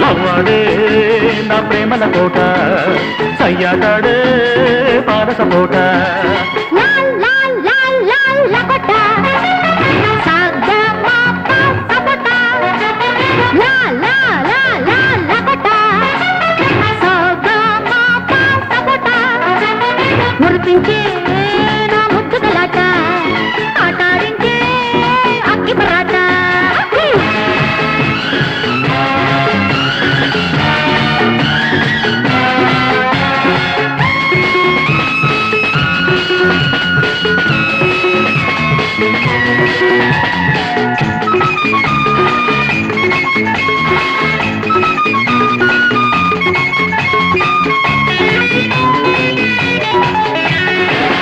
లవ్వాడే నా ప్రేమల కోట సయ్యాటాడే పారస కోట మురిపించే నా ముద్దు గలాట ఆటాడించే అక్కి పరాట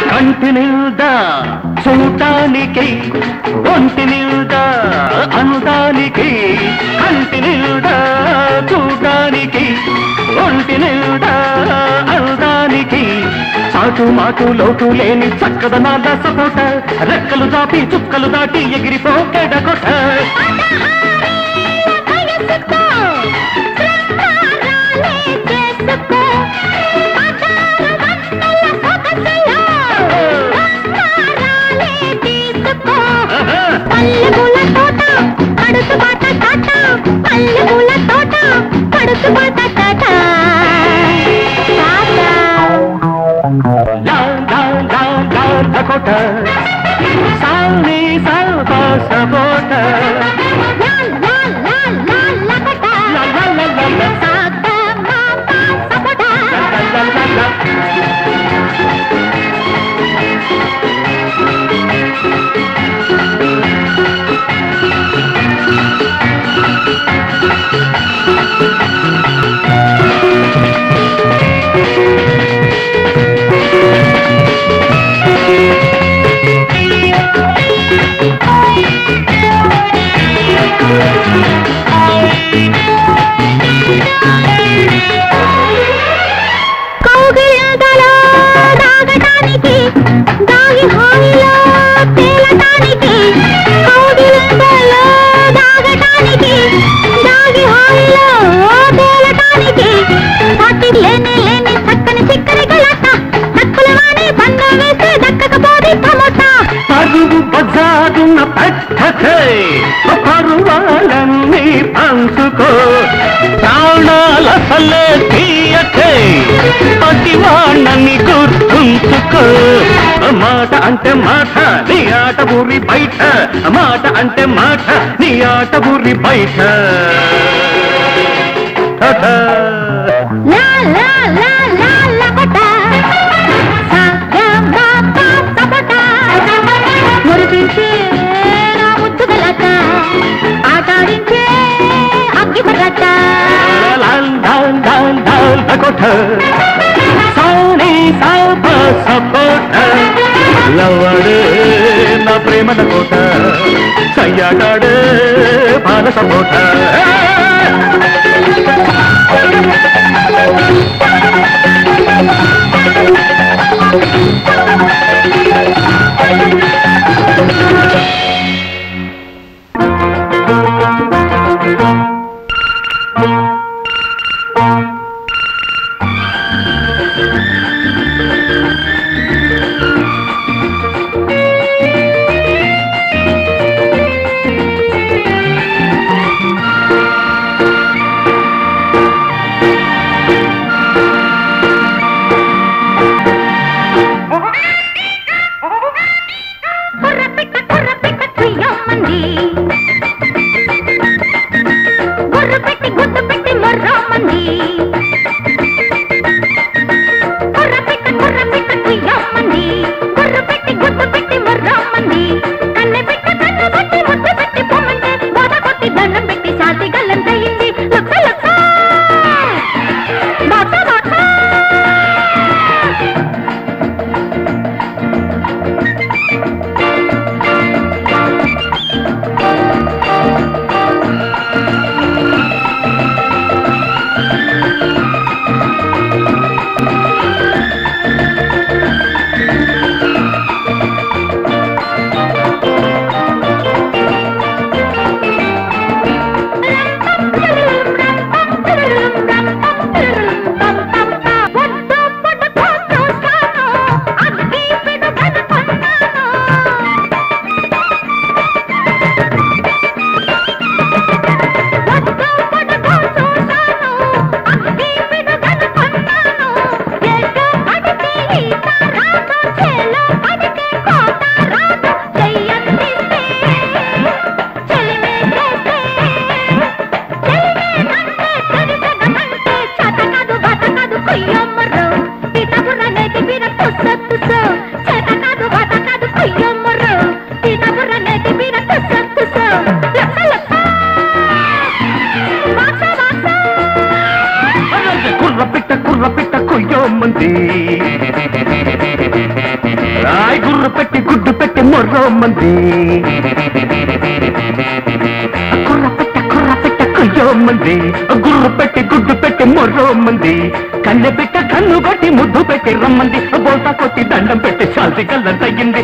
కంటి నిల్దా చూడటానికి ఒంటి నిల్దా అందానికి కంటి నిల్దా చూడటానికి ఒంటి నిల్దా అందానికి చాటు మాటు లోటు లేని చక్కదనాల సపోట రెక్కలు దాటి చుక్కలు దాటి ఎగిరిపోకెడగొట్ట పల్లెపూల తోట పడుతు బాట టాట పల్లెపూల తోట పడుతు బాట టాట కోట సాల్ని సాల్పా సపోట బజారున పెట్టే పరువాలన్నీ పంచుకో ప్రాణాలసలే తీయకే పతివాణ్ణని గుర్తుంచుకో మాట అంటే మాట నీ ఆట ఊరి బయట మాట అంటే మాట నీ ఆట ఊరి బయట మురిపించే నా ముద్దు గలాట ఆటాడించే అగ్గి పరాట సాని సాల్ప సపోట లవ్వాడే నా ప్రేమల కోట సయ్యాటాడే పాల సపోట Corre, మంది గుర్రు పెట్టి గుడ్డు పెట్టి మరో మంది కుర్ర పిట్ట కుయ్యో మంది గుర్రు పెట్టి గుడ్డు పెట్టి మరో మంది కన్నె పిట్ట కన్ను బట్టి ముద్దు పెట్టి పొమ్మంటే బోధ కొట్టి దండం పెట్టి శాంతి గల్లంతయింది లక్ష లక్ష బాట బాట గుర్రు పెట్టి గుడ్డు పెట్టి మొర్రో మంది కుర్ర పెట్ట కొయ్యో మంది గుర్రు పెట్టి గుడ్డు పెట్టి మొర్రో మంది కన్నె పెట్ట కన్ను కొట్టి ముద్దు పెట్టి రమ్మంది బోల్తా కొట్టి దండం పెట్టి శాంతి కళ్ళం తగ్గింది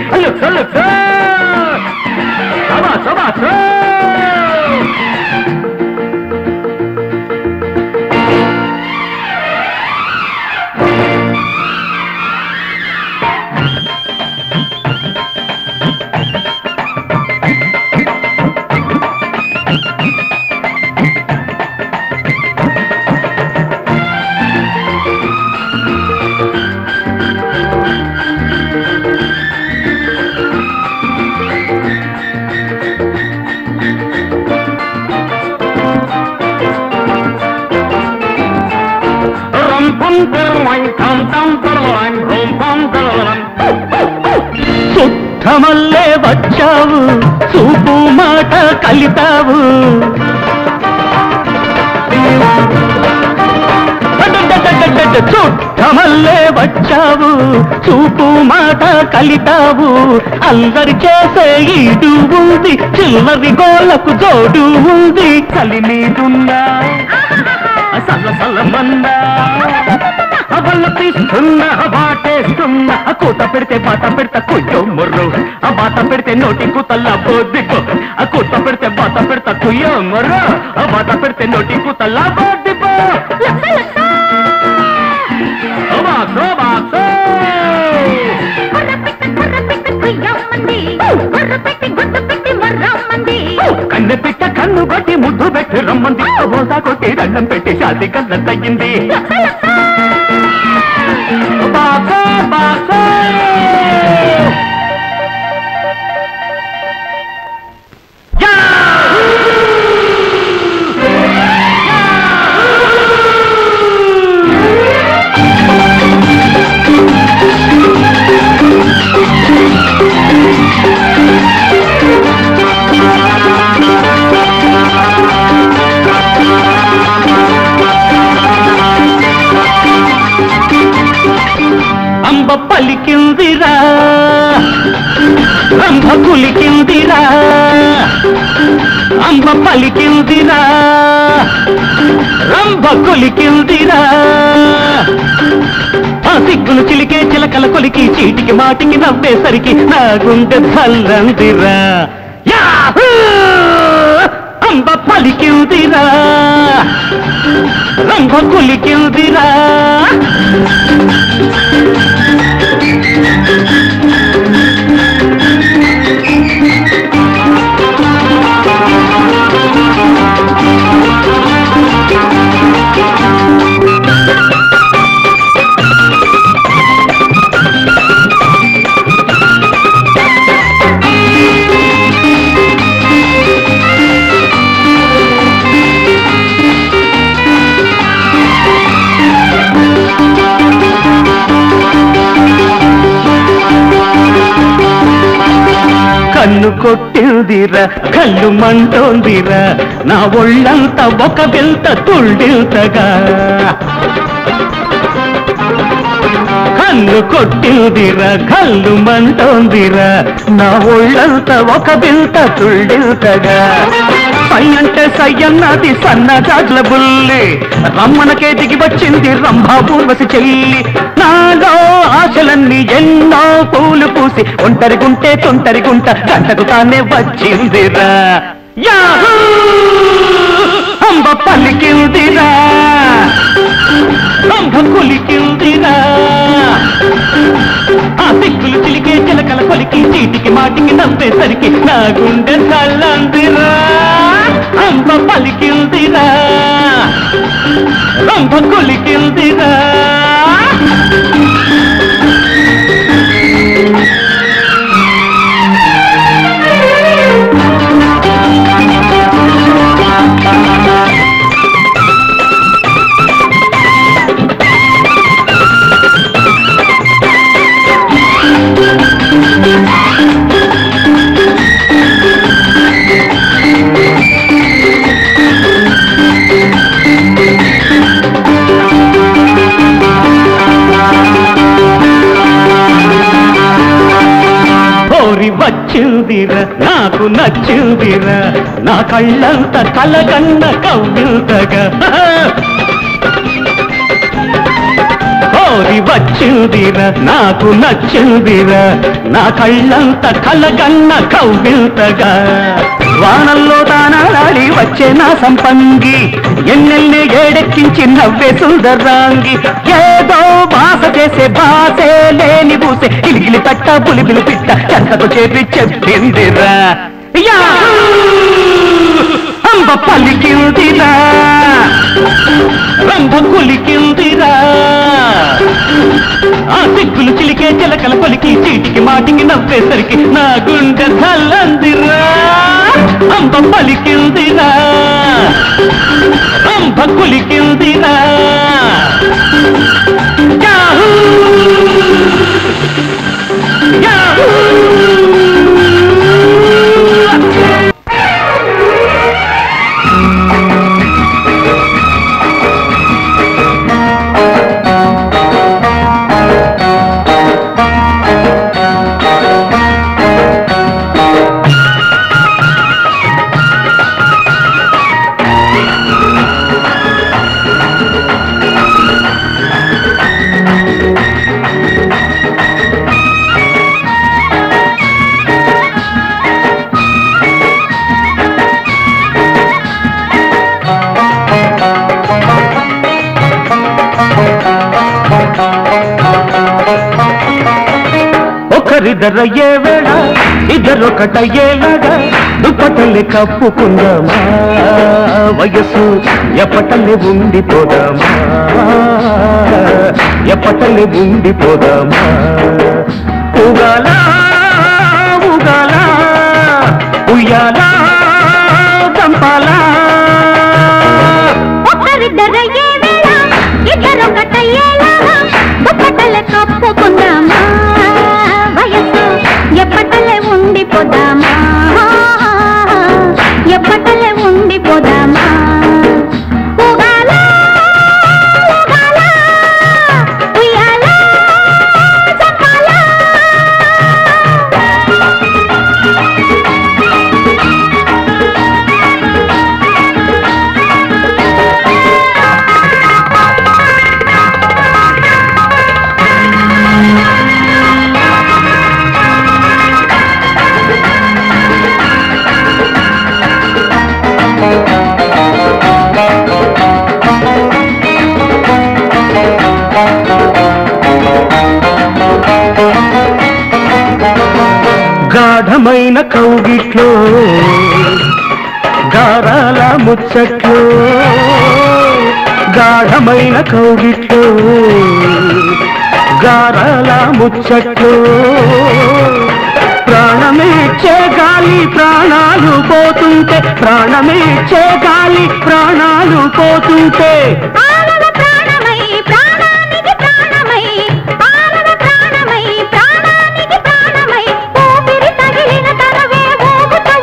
చుట్టమల్లే వచ్చావు చూపు మాట కలితావు చుట్టమల్లే వచ్చావు చూపు మాట కలితావు అల్లరి చేసే ఈడు ఉంది చిల్లరి గోళ్ళకు జోడు ఉంది కలి మీదున్నా సల్లసల్లమన్నా అవళ్ళు తీస్తున్నా బాటేస్తున్నా కూత పెడితే బాట పెడతా కొయ్యో మొర్రు ఆ బాట పెడితే నోటి కూతల్లా బోద్దిపో ఆ కూత పెడితే బాట పెడతా కొయ్యో మొర్రు ఆ బాట పెడితే నోటి కూతల్లా బోద్దిపో కన్నె పిట్ట కన్ను కొట్టి ముద్దు పెట్టి రమ్మంది బోసా కొట్టి దండం పెట్టి శాంతి కళ్ళం తగ్గింది బాసో బాసో అంబ పలికిందిరా రంభ కులికిందిరా అంబ పలికిందిరా రంభ కులికిందిరా ఆ సిగ్గును చిలికే చిలకల కొలికి చీటికి మాటికి నవ్వేసరికి నా గుండె చల్లందిరా అంబ పలికిందిరా రంభ కులికిందిరా కొట్టిందిరా కళ్ళు మంటోందిరా నా ఒళ్ళంతా ఒక వింత తుళ్ళింతగా కళ్ళు కొట్టిందిరా కళ్ళు మంటోందిరా నా ఒళ్ళంతా ఒక వింత తుళ్ళింతగా సై అంటే సై అన్నది సన్నజాజుల బుల్లి రమ్మనకే దిగి వచ్చింది రంభా పూర్వసి చెల్లి నాలో ఆశలన్నీ ఎన్నో పూలు పూసి ఒంటరిగుంటే తొంటరిగుంట గంటకు తానే వచ్చిందిరా యాహూ అంబ పలికిందిరా అంబ కులికిందిరా ఆ సిక్కులు చిలికే చిలకల కొలికి చీటికి మాటికి నవ్వేసరికి నా గుండె చల్లందిరా అంబ పలికిందిరా అంబ కులికిందిరా వచ్చిందిరా నాకు నచ్చిందిరా నా కళ్ళంత కలగన్న కవ్వింతగా కోరి వచ్చిందిరా నాకు నచ్చిందిరా నా కళ్ళంత కలగన్న కవ్వింతగా వానల్లో దానాలాడి వచ్చే నా సంపంగి ఎన్నెల్ని ఏడెక్కించి నవ్వే సుందరాంగి ఏదో బాస చేసే బాసే లేని బూసే గిలిగిలి పట్ట పులిబిలి పిట్ట చెంతకు చేపి చెప్పిందిరా అంబ పలికిందిరా రంభ కులికిందిరా ఆ సిగ్గులు చిలికే చిలకల కొలికి చీటికి మాటికి నవ్వేసరికి నా గుండె చల్లందిరా అంబ పలికిందిరా రంభ కులికిందిరా యాహూ యాహూ ఒకరిద్దరయ్యే వేళ ఇద్దరొకటయ్యేలాగా దుప్పటల్ని కప్పుకుందామా వయస్సు ఎప్పటల్ని ఉండిపోదామా ఎప్పటల్ని ఉండిపోదామా ఉగాలా ఉగాలా ఉయ్యాలా చంపాలా ఒకరిద్దరయ్యే వేళ ఇద్దరొకటయ్యేలాగా దుప్పటల్ని కప్పుకుందామా ఎప్పటలే ఉండిపోదామా ఎప్పటలే ఉండిపోదామా ఊగాలా ఊగాలా ఉయ్యాలా చంపాలా గాఢమైన కౌగిట్లో గారాల ముచ్చట్లో గాఢమైన కౌగిట్లో గారాల ముచ్చట్లో ప్రాణమిచ్చే గాలి ప్రాణాలు పోతుంటే ప్రాణమిచ్చే గాలి ప్రాణాలు పోతుంటే ఊపిరి తగిలిన తనవే ఊగుతా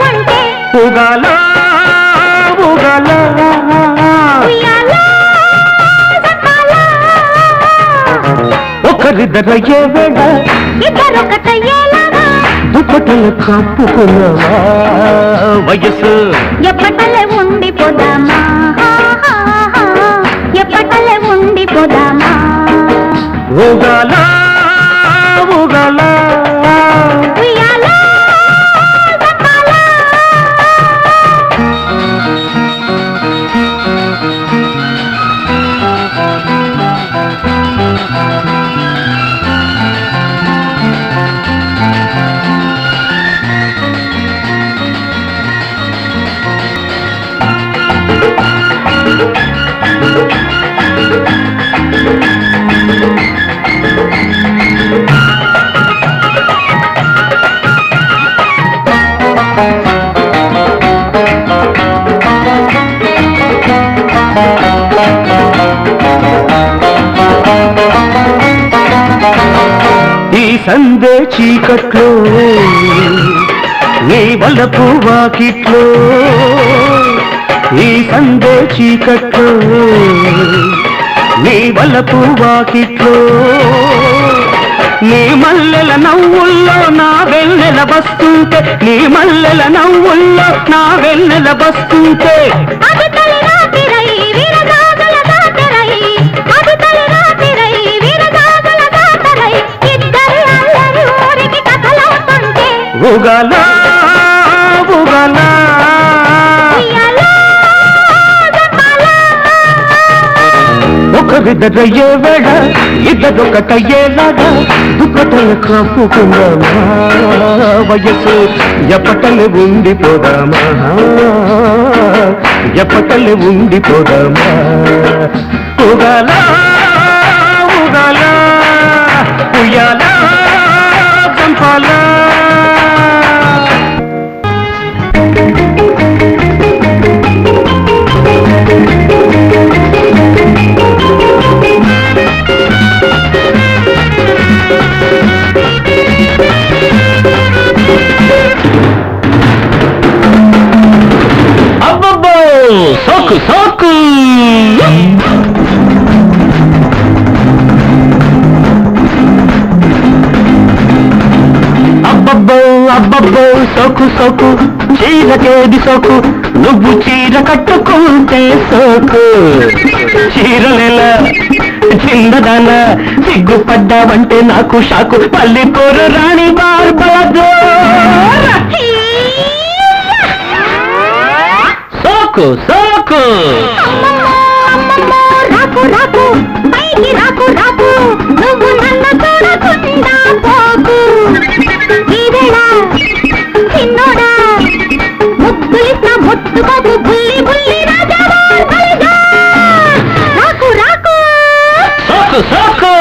ఒకరిద్దరయ్యే వేళ ఇద్దరొకటయ్యేలాగా దుప్పటలు కప్పుకున్నావా వయసు ఎప్పటలే ఉండిపోదామా ఎప్పటలే ఉండిపోదామా ఊగాల ఊగాల ఉయ్యాలా జపాలా ఈ సందే చీకట్లో నీ వలపు వాకిట్లో ఈ సందే చీకట్లో నీ వలపు వాకిట్లో నీ మల్లెల నవ్వుల్లో నా వెన్నెల బస్తుంటే నీ మల్లెల నవ్వుల్లో నా వెన్నెల బస్తుంటే అది తలి రాతిరై వీరగాగల దాటరై అది తలి రాతిరై వీరగాగల దాటరై ఇద్దరి అల్లరి ఊరికి కథలవుతుంటే ఊగాల ఊగాల ఉయ్యాలా జపాలా ఒకరిద్దరయ్యే వేళ ఇద్దరొకటయ్యేలాగా దుప్పటలు కప్పుకున్నామా వయసు ఎప్పటలు ఉండిపోదామా ఎప్పటలు ఉండిపోదామా ఊగాల ఊగాల ఉయ్యాల చంపాలా అబ్బబ్బో సోకు సోకు అబ్బబ్బో అబ్బబ్బో సోకు సోకు చీరకేది సోకు నువ్వు చీర కట్టుకుంటే సోకు చీరలేలా చిన్నదాన సిగ్గుపడ్డావంటే నాకు షాకు పల్లెటూరు రాణి బార్బలదో సోకు సోకు అమ్మమ్మో రాకు రాకు పైకి రాకు రాకు నువ్వు నన్ను చూడకుండా పోకు ఈ వేళ చిన్నోడా ముద్దులిస్తా ముట్టుకోకు బుల్లి బుల్లి రాజావా బలిగా రాకు రాకు సోకు సోకు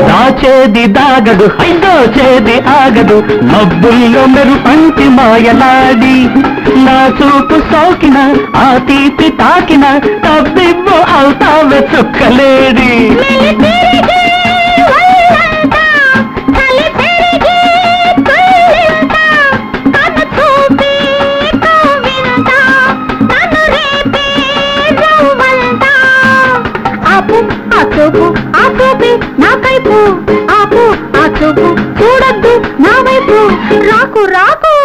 దాచేది దాగదు దోచేది ఆగదు మబ్బుల్లో మెరుపంటి మాయలాడి నా చూపు సోకిన ఆ తీపి తాకిన తబ్బిబ్బు అవుతావే చుక్కలేడి మెలి తిరిగి ఒళ్ళంతా చలి పెరిగి కుళ్ళింత కన్ను చూపి కవ్వింత నన్ను రేపే రవ్వంత ఆపు ఆ చూపు ఆ చూపి నా కైపు ఆపు ఆ చూపు చూడద్దు నా వైపు రాకు రాకు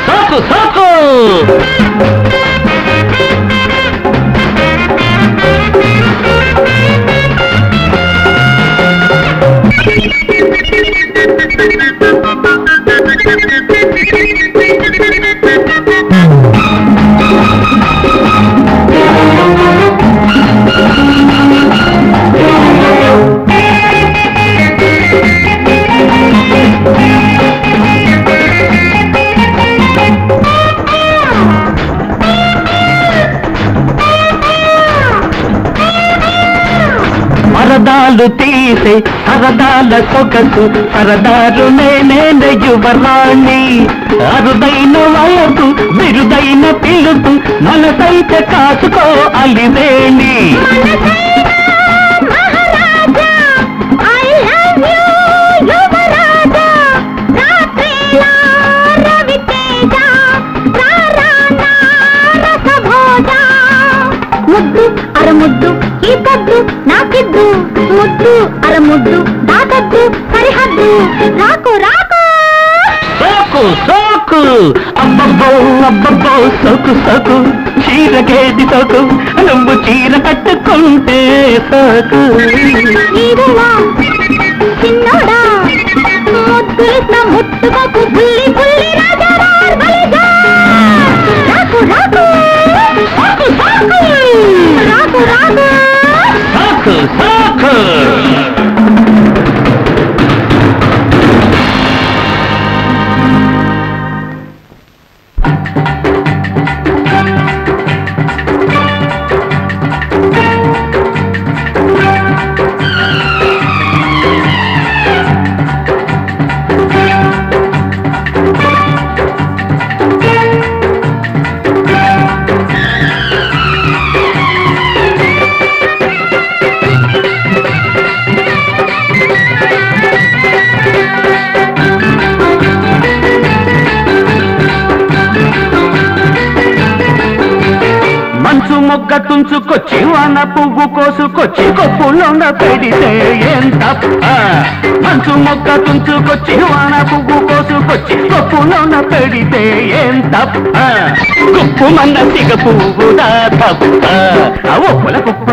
సోకు సోకు పరుగులు తీసే సరదాల సొగసు సరదారు నేనే యువరాణి అరుదైన వయసు బిరుదైన పిలుపు మనసైతే కాసుకో అలివేణి ముద్దు అరముద్దు ఈ పొద్దు నాకిద్దు ముద్దు అరముద్దు దాటద్దు సరిహద్దు రాకు రాకు సోకు సోకు అబ్బబ్బో అబ్బబ్బో సోకు సోకు చీరకేది సోకు నువ్వు చీర కట్టుకుంటే సోకు నీవులా చిన్నోడా ముద్దులిస్తా ముట్టుకోకు బుల్లి బుల్లి రాజారార్ బలిజా రాకు రాకు రాకు రాకు రాకు సోకు సోకు మొగ్గ తుంచుకొచ్చి వాన పువ్వు కోసుకొచ్చి కొప్పులోన పెడితే ఏం తప్ప మంచు మొగ్గ తుంచుకొచ్చి వాన పువ్వు కోసుకొచ్చి కొప్పులోన పెడితే ఏం తప్ప గుప్పు మన్న సిగ పువ్వుదా తప్ప ఒప్పుల కుప్ప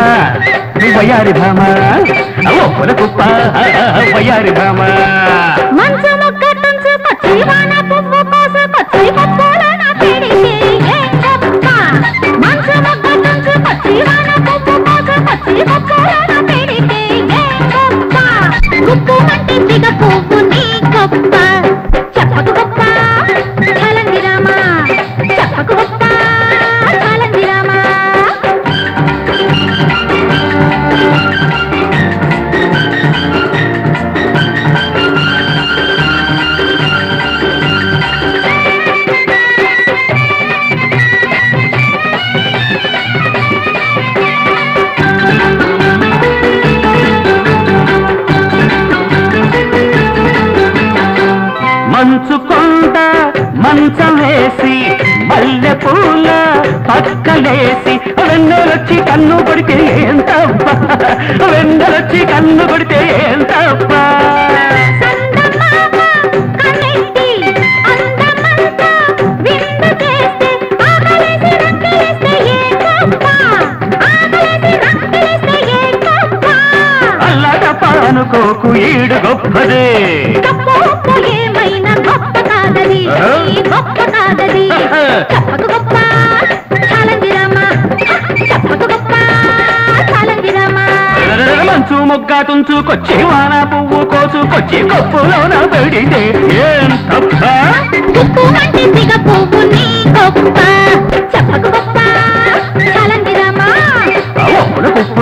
వయారి భామ ఒప్పుల కుప్ప వయారి భామ మంచు మొగ్గ తుంచుకొచ్చి వాన పువ్వు కోసుకొచ్చి కొప్పులోన పెడితే ఏం తప్ప మంచు మొగ్గ జీవన పువ్వు కోసుకొచ్చి కొప్పులోన పెడితే ఏం గొప్ప గుప్పు మంటే సిగ పువ్వు నీ గొప్ప చెప్పకు గొప్ప చలంది రామా చెప్పకు గొప్ప చలంది రామా మంచుకొండ మంచం వేసి మల్లె పూల పక్కలేసి వెన్నెలొచ్చి కన్ను కొడితే ఏం తప్ప వెన్నెలొచ్చి కన్ను కొడితే ఏం తప్ప అనుకోకు ఈడు గొప్పదే ఏమైనా గొప్ప కాదది గొప్ప కాదది చెప్పకు గొప్ప చాలంది రామా చెప్పకు గొప్ప చాలంది రామా మంచు మొగ్గ తుంచుకొచ్చి వాన పువ్వు కోసుకొచ్చి కొప్పులోన పెడితే ఏం తప్ప ఉప్పు మంటి సిగ పువ్వు నీ గొప్ప చెప్పకు గొప్ప చాలంది రామా ఒప్పుల కుప్ప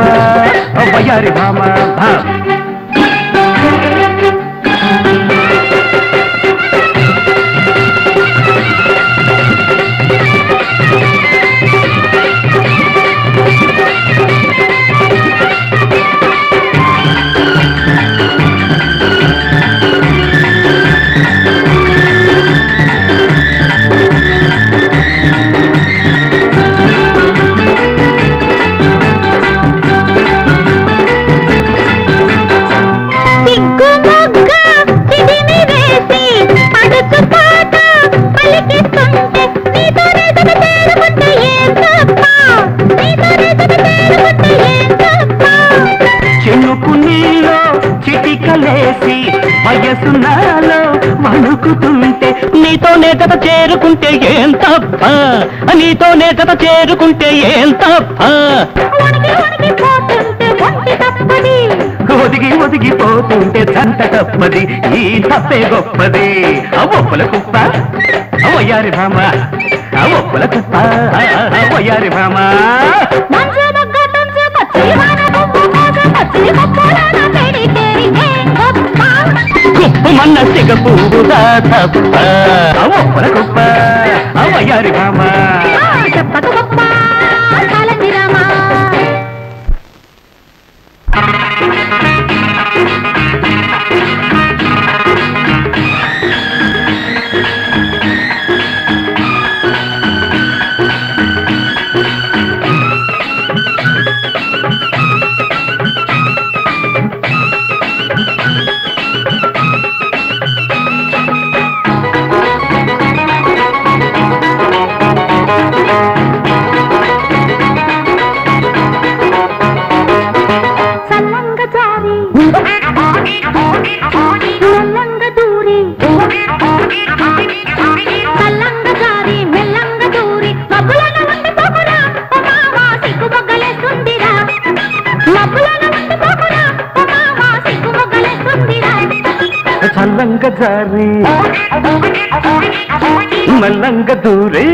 వయారి భామ చిటికలేసి వయసు నాలో వణుకుతుంటే నీతోనే జత చేరుకుంటే ఏం తప్ప నీతోనే జత చేరుకుంటే ఏం తప్ప ఒదిగి ఒదిగిపోతుంటే జంట తప్పది ఈ తప్పే గొప్పది ఒప్పుల కుప్ప వయారి భామ ఒప్పుల కుప్ప వయారి భామ మన సిగ పువ్వుగా తప్ప ఒప్పర గొప్ప అవయ్యారి భామ చెప్పక గొప్ప చాలంది రామా చల్లంగ జారి మెల్లంగ దూరి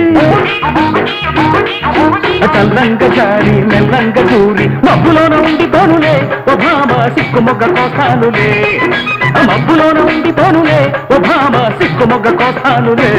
చల్లంగ జారి మెల్లంగ దూరి మబ్బులోన ఉండి పోనులే ఓ భామ సిక్కు మొగ్గ కోసానులే మబ్బులోన ఉండి పోనులే ఓ భామ సిక్కు మొగ్గ కోసానులే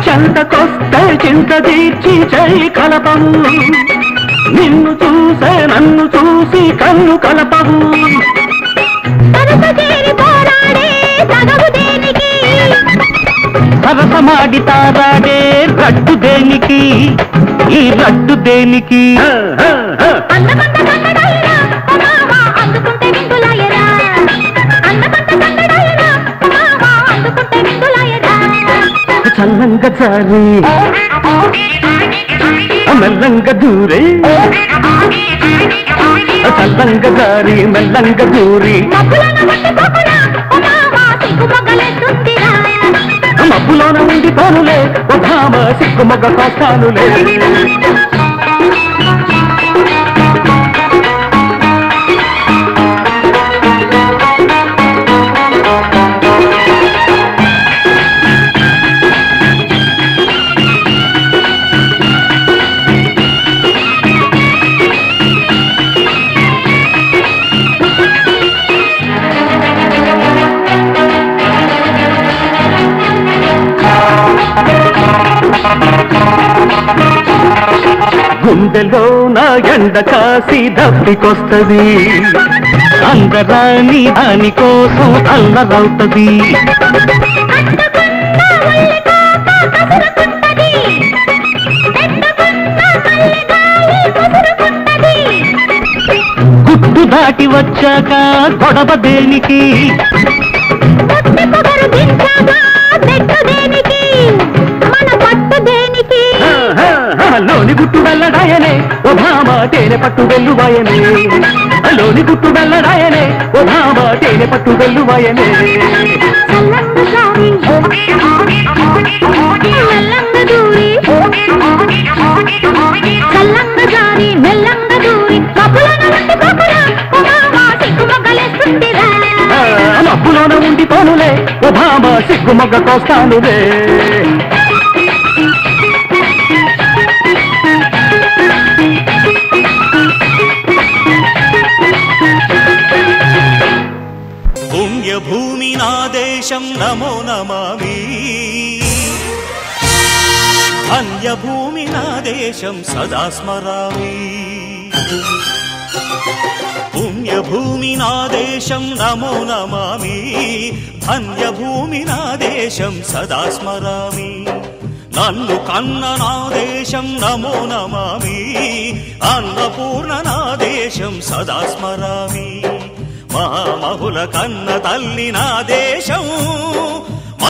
చెంతకొస్తే చింత తీర్చి చెయ్యి కలపము నిన్ను చూసే నన్ను చూసి కన్ను కలపవు సరసమాడి తారాడే రడ్డు దేనికి ఈ రడ్డు దేనికి చల్లంగ జారి మెల్లంగ దూరే చల్లంగ జారి మెల్లంగ దూరి మబ్బులోన ఉండి పోనులే ఓ భామ సిగ్గు మొగ్గ కోస్తానులే గుండెలో నా ఎండ కాసి దప్పికొస్తది అందరాని దాని కోసం అల్లరవుతది గుట్టు దాటి వచ్చాక గొడవ దేనికి లోని గుట్టు వెళ్ళడాయనే ఓ భామ తేనె పట్టు వెల్లువాయనే లోని గుట్టు వెళ్ళడాయనే ఓ భామ తేనె పట్టు వెల్లువాయనే మబ్బులోన ఉండి పోనులే ఓ భామ సిగ్గు మొగ్గ కోస్తానులే పుణ్యభూమి నా దేశం నమో నమామి ధన్యభూమి నా దేశం సదా స్మరామి పుణ్యభూమి నా దేశం నమో నమామి ధన్యభూమి నా దేశం సదా స్మరామి నన్ను కన్న నా దేశం నమో నమామి అన్నపూర్ణ నా దేశం సదా స్మరామి మహామహుల కన్న తల్లి నా దేశం